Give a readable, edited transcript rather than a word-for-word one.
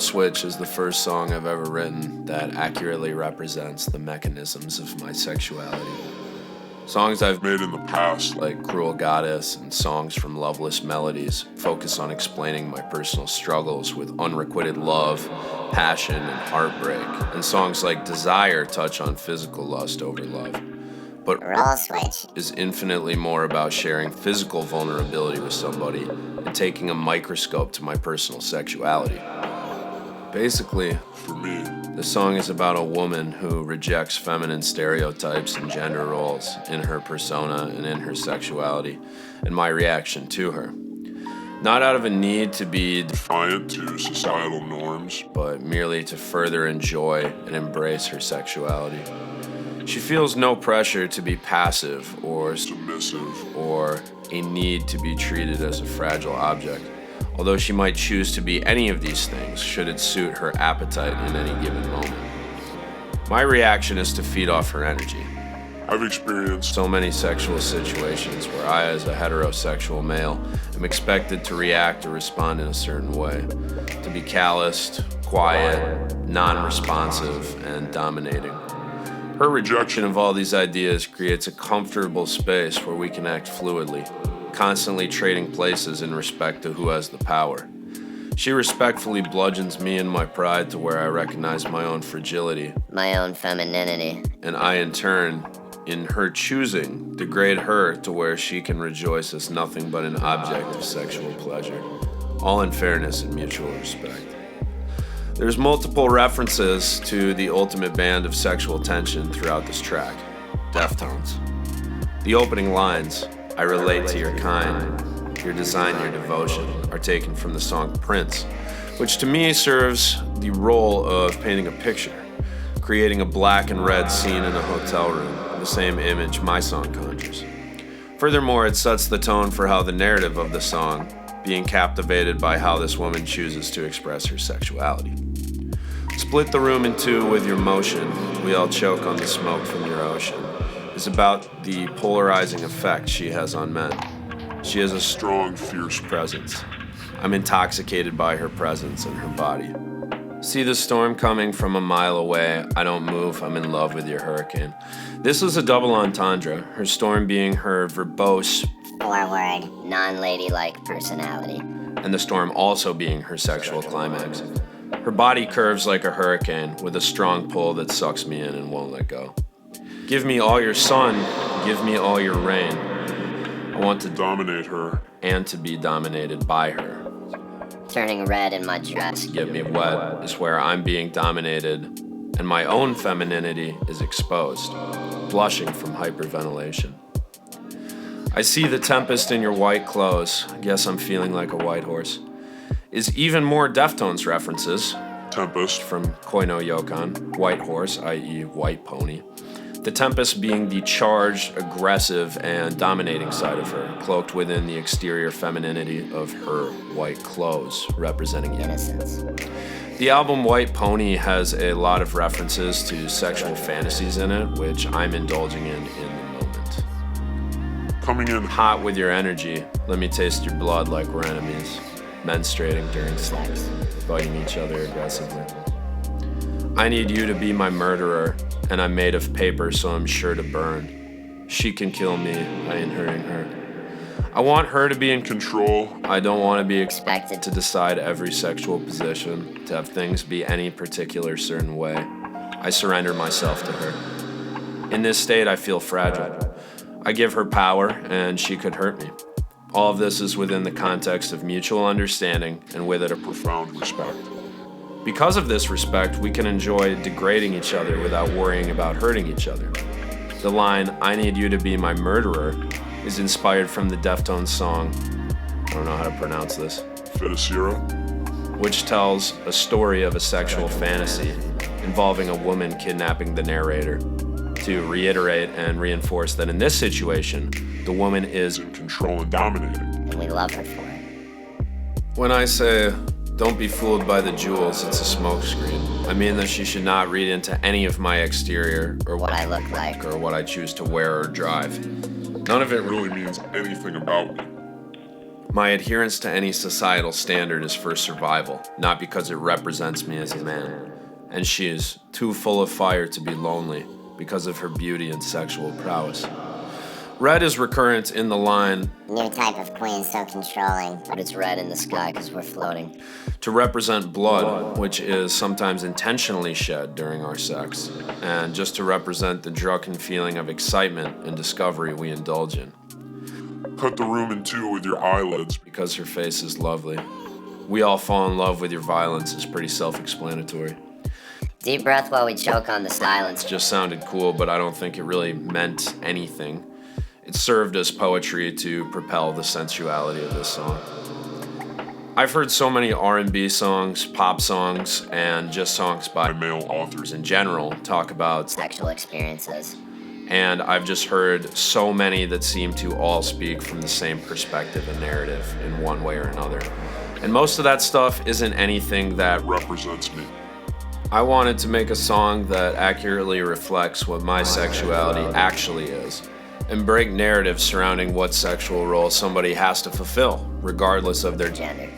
Switch is the first song I've ever written that accurately represents the mechanisms of my sexuality. Songs I've made in the past, like Cruel Goddess and songs from Loveless Melodies, focus on explaining my personal struggles with unrequited love, passion, and heartbreak. And songs like Desire touch on physical lust over love. But Roll Switch is infinitely more about sharing physical vulnerability with somebody and taking a microscope to my personal sexuality. Basically, for me, the song is about a woman who rejects feminine stereotypes and gender roles in her persona and in her sexuality, and my reaction to her. Not out of a need to be defiant to societal norms, but merely to further enjoy and embrace her sexuality. She feels no pressure to be passive or submissive or a need to be treated as a fragile object, although she might choose to be any of these things should it suit her appetite in any given moment. My reaction is to feed off her energy. I've experienced so many sexual situations where I, as a heterosexual male, am expected to react or respond in a certain way, to be calloused, quiet, non-responsive, and dominating. Her rejection of all these ideas creates a comfortable space where we can act fluidly, constantly trading places in respect to who has the power. She respectfully bludgeons me and my pride to where I recognize my own fragility, my own femininity, and I, in turn, in her choosing, degrade her to where she can rejoice as nothing but an object of sexual pleasure, all in fairness and mutual respect. There's multiple references to the ultimate band of sexual tension throughout this track, Deftones. The opening lines, "I relate to your kind, your design, your devotion," are taken from the song Prince, which to me serves the role of painting a picture, creating a black and red scene in a hotel room, the same image my song conjures. Furthermore, it sets the tone for how the narrative of the song, being captivated by how this woman chooses to express her sexuality. Split the room in two with your motion, we all choke on the smoke from your ocean, is about the polarizing effect she has on men. She has a strong, fierce presence. I'm intoxicated by her presence and her body. See the storm coming from a mile away, I don't move, I'm in love with your hurricane. This is a double entendre, her storm being her verbose, forward, non-ladylike personality, and the storm also being her sexual climax. Her body curves like a hurricane with a strong pull that sucks me in and won't let go. Give me all your sun, give me all your rain. I want to dominate her and to be dominated by her. Turning red in my dress, Get me wet is where I'm being dominated and my own femininity is exposed, blushing from hyperventilation. I see the tempest in your white clothes, guess I'm feeling like a white horse. Is even more Deftones references. Tempest from Koi no Yokan, white horse, i.e. white pony. The tempest being the charged, aggressive, and dominating side of her, cloaked within the exterior femininity of her white clothes, representing innocence. The album White Pony has a lot of references to sexual fantasies in it, which I'm indulging in the moment. Coming in hot with your energy, let me taste your blood like we're enemies. Menstruating during sex, biting each other aggressively. I need you to be my murderer, and I'm made of paper, so I'm sure to burn. She can kill me, I ain't hurting her. I want her to be in control. I don't want to be expected to decide every sexual position, to have things be any particular certain way. I surrender myself to her. In this state, I feel fragile. I give her power, and she could hurt me. All of this is within the context of mutual understanding and with it a profound respect. Because of this respect, we can enjoy degrading each other without worrying about hurting each other. The line, "I need you to be my murderer," is inspired from the Deftones song, I don't know how to pronounce this, Feticira, which tells a story of a sexual fantasy involving a woman kidnapping the narrator, to reiterate and reinforce that in this situation, the woman is in control and dominating. And we love her for it. When I say, don't be fooled by the jewels, it's a smokescreen, I mean that she should not read into any of my exterior or what I look like or what I choose to wear or drive. None of it really means anything about me. My adherence to any societal standard is for survival, not because it represents me as a man. And she is too full of fire to be lonely because of her beauty and sexual prowess. Red is recurrent in the line, "New type of queen, so controlling, but it's red in the sky because we're floating." to represent blood, which is sometimes intentionally shed during our sex, and just to represent the drunken feeling of excitement and discovery we indulge in. Cut the room in two with your eyelids. Because her face is lovely. We all fall in love with your violence is pretty self-explanatory. Deep breath while we choke on the silence. Just sounded cool, but I don't think it really meant anything. It served as poetry to propel the sensuality of this song. I've heard so many R&B songs, pop songs, and just songs by male authors in general talk about Sexual experiences. and I've just heard so many that seem to all speak from the same perspective and narrative in one way or another. And most of that stuff isn't anything that Represents me. I wanted to make a song that accurately reflects what my sexuality actually is, and break narratives surrounding what sexual role somebody has to fulfill, regardless of their Gender.